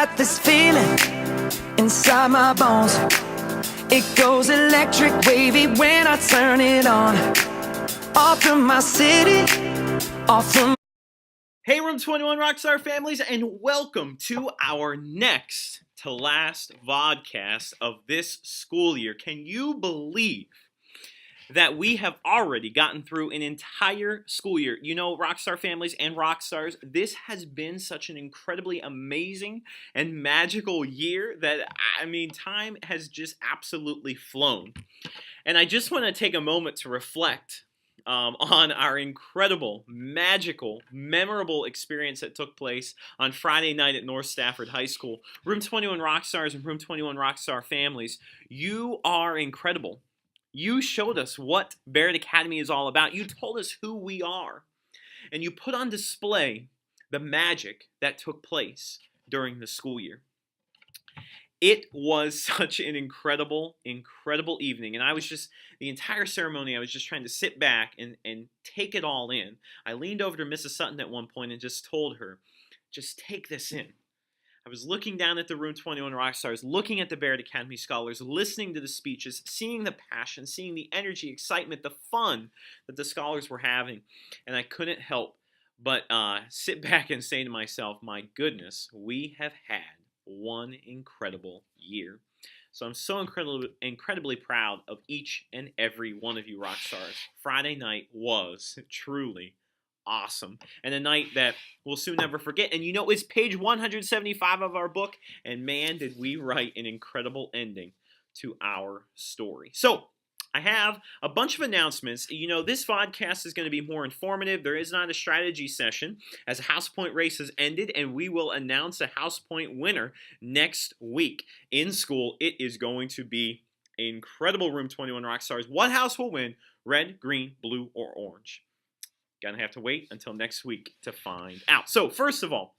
got this feeling inside my bones. It goes electric wavy when I turn it on. Off from my city, off from... Hey Room 21 Rockstar families, and welcome to our next to last VODCAST of this school year. Can you believe that we have already gotten through an entire school year? You know, Rockstar families and Rockstars, this has been such an incredibly amazing and magical year that, I mean, time has just absolutely flown. And I just want to take a moment to reflect on our incredible, magical, memorable experience that took place on Friday night at North Stafford High School. Room 21 Rockstars and Room 21 Rockstar families, you are incredible. You showed us what Barrett Academy is all about. You told us who we are. And you put on display the magic that took place during the school year. It was such an incredible, incredible evening. And I was just, the entire ceremony, I was just trying to sit back and take it all in. I leaned over to Mrs. Sutton at one point and just told her, just take this in. I was looking down at the Room 21 Rockstars, looking at the Barrett Academy scholars, listening to the speeches, seeing the passion, seeing the energy, excitement, the fun that the scholars were having. And I couldn't help but sit back and say to myself, my goodness, we have had one incredible year. So I'm so incredibly proud of each and every one of you rock stars. Friday night was truly awesome, and a night that we'll soon never forget. And you know, it's page 175 of our book, and man, did we write an incredible ending to our story. So I have a bunch of announcements. You know, this podcast is going to be more informative. There is not a strategy session as a House Point race has ended, and we will announce a House Point winner next week in school. It is going to be incredible. Room 21 Rockstars. What house will win? Red, green, blue, or orange? Gonna have to wait until next week to find out. So first of all,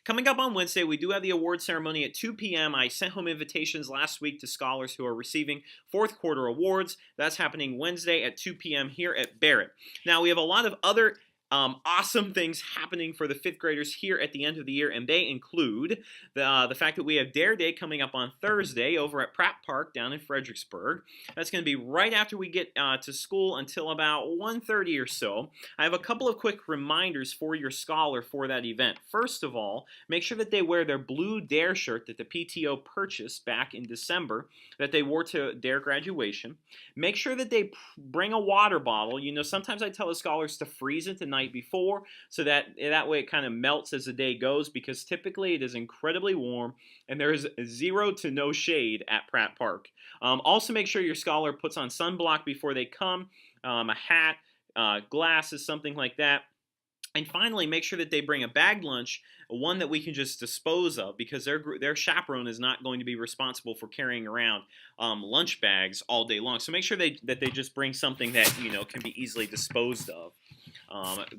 coming up on Wednesday, we do have the award ceremony at 2 p.m. I sent home invitations last week to scholars who are receiving fourth quarter awards. That's happening Wednesday at 2 p.m. here at Barrett. Now, we have a lot of other awesome things happening for the fifth graders here at the end of the year, and they include the fact that we have Dare Day coming up on Thursday over at Pratt Park down in Fredericksburg. That's going to be right after we get to school until about 1:30 or so. I have a couple of quick reminders for your scholar for that event. First of all, make sure that they wear their blue Dare shirt that the PTO purchased back in December that they wore to Dare graduation. Make sure that they bring a water bottle. You know, sometimes I tell the scholars to freeze it the night before so that way it kind of melts as the day goes, because typically it is incredibly warm and there is 0 to no shade at Pratt Park. Also, make sure your scholar puts on sunblock before they come, a hat, glasses, something like that. And finally, make sure that they bring a bagged lunch, one that we can just dispose of, because their chaperone is not going to be responsible for carrying around lunch bags all day long. So make sure that they just bring something that, you know, can be easily disposed of.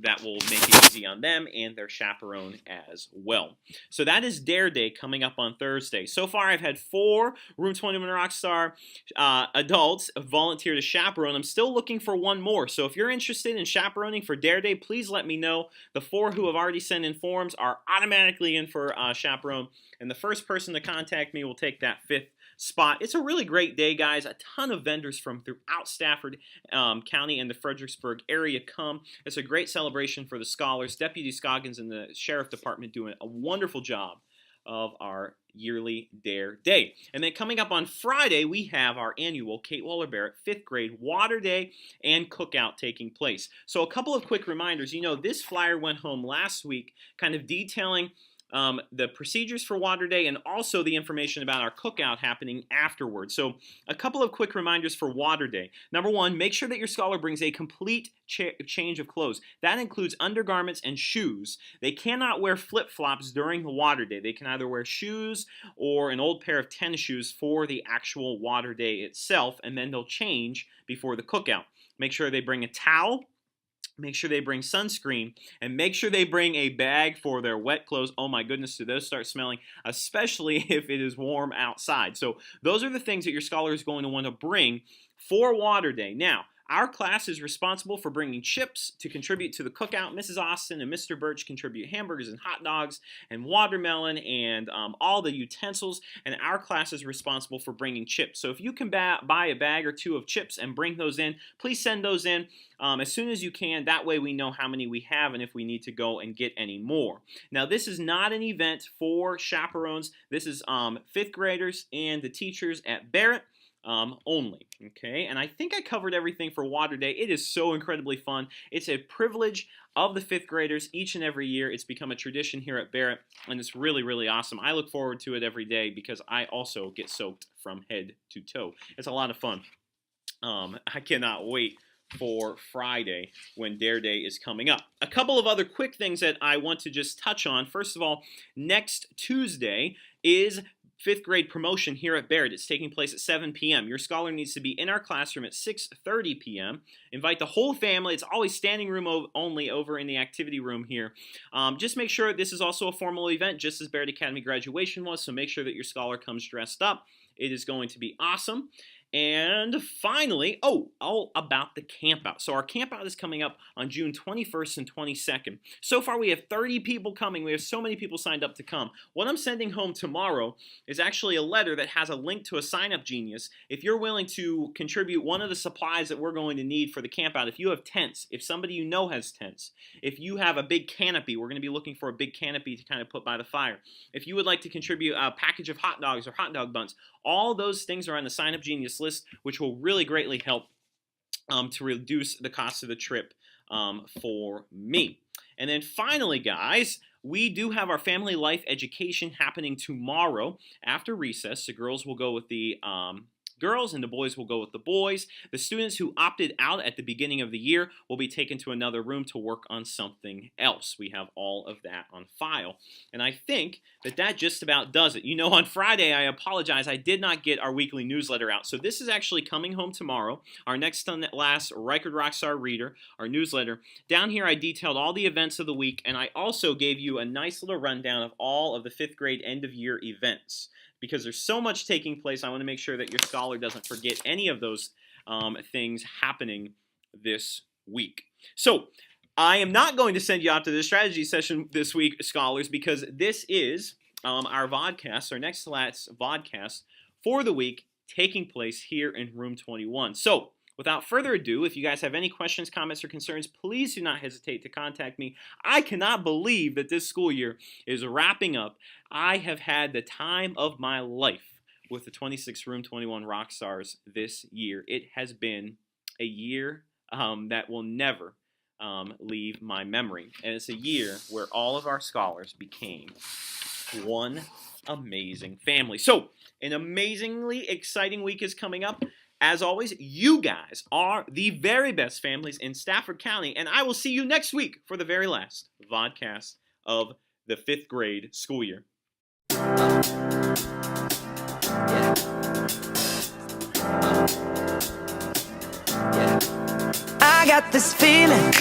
That will make it easy on them and their chaperone as well. So that is Dare Day coming up on Thursday. So far, I've had 4 Room 21 Rockstar adults volunteer to chaperone. I'm still looking for one more. So if you're interested in chaperoning for Dare Day, please let me know. The 4 who have already sent in forms are automatically in for chaperone, and the first person to contact me will take that 5th spot. It's a really great day, guys. A ton of vendors from throughout Stafford County and the Fredericksburg area come. It's a great celebration for the scholars. Deputy Scoggins and the Sheriff Department doing a wonderful job of our yearly Dare Day. And then coming up on Friday, we have our annual Kate Waller Barrett 5th grade Water Day and Cookout taking place. So a couple of quick reminders. You know, this flyer went home last week kind of detailing the procedures for Water Day and also the information about our cookout happening afterwards. So a couple of quick reminders for Water Day. Number 1, make sure that your scholar brings a complete change of clothes. That includes undergarments and shoes. They cannot wear flip-flops during the Water Day. They can either wear shoes or an old pair of tennis shoes for the actual Water Day itself, and then they'll change before the cookout. Make sure they bring a towel. Make sure they bring sunscreen, and make sure they bring a bag for their wet clothes. Oh my goodness, do those start smelling, especially if it is warm outside. So those are the things that your scholar is going to want to bring for Water Day. Now, Our class is responsible for bringing chips to contribute to the cookout. Mrs. Austin and Mr. Birch contribute hamburgers and hot dogs and watermelon and all the utensils, and our class is responsible for bringing chips. So if you can buy a bag or two of chips and bring those in, please send those in as soon as you can. That way we know how many we have and if we need to go and get any more. Now, this is not an event for chaperones. This is 5th graders and the teachers at Barrett only, okay? And I think I covered everything for Water Day. It is so incredibly fun. It's a privilege of the 5th graders each and every year. It's become a tradition here at Barrett, and it's really, really awesome. I look forward to it every day because I also get soaked from head to toe. It's a lot of fun. I cannot wait for Friday when Dare Day is coming up. A couple of other quick things that I want to just touch on. First of all, next Tuesday is 5th grade promotion here at Barrett. It's taking place at 7 p.m. Your scholar needs to be in our classroom at 6:30 p.m. Invite the whole family. It's always standing room only over in the activity room here. Just make sure this is also a formal event, just as Barrett Academy graduation was, so make sure that your scholar comes dressed up. It is going to be awesome. And finally, all about the Campout. So our Campout is coming up on June 21st and 22nd. So far, we have 30 people coming. We have so many people signed up to come. What I'm sending home tomorrow is actually a letter that has a link to a sign-up genius. If you're willing to contribute one of the supplies that we're going to need for the Campout, if you have tents, if somebody you know has tents, if you have a big canopy, we're going to be looking for a big canopy to kind of put by the fire. If you would like to contribute a package of hot dogs or hot dog buns, all those things are on the sign-up genius list, which will really greatly help to reduce the cost of the trip for me. And then finally, guys, we do have our family life education happening tomorrow after recess. The girls will go with the girls and the boys will go with the boys. The students who opted out at the beginning of the year will be taken to another room to work on something else. We have all of that on file. And I think that just about does it. You know, on Friday, I apologize, I did not get our weekly newsletter out. So this is actually coming home tomorrow, our next to last Reichard Rockstar Reader, our newsletter. Down here, I detailed all the events of the week, and I also gave you a nice little rundown of all of the 5th grade end-of-year events. Because there's so much taking place, I want to make sure that your scholar doesn't forget any of those things happening this week. So, I am not going to send you out to the strategy session this week, scholars, because this is our VODCAST, our next to last VODCAST for the week, taking place here in room 21. So, without further ado, if you guys have any questions, comments, or concerns, please do not hesitate to contact me. I cannot believe that this school year is wrapping up. I have had the time of my life with the 26 Room 21 Rockstars this year. It has been a year that will never leave my memory. And it's a year where all of our scholars became one amazing family. So, an amazingly exciting week is coming up. As always, you guys are the very best families in Stafford County, and I will see you next week for the very last VODCAST of the 5th grade school year. I got this feeling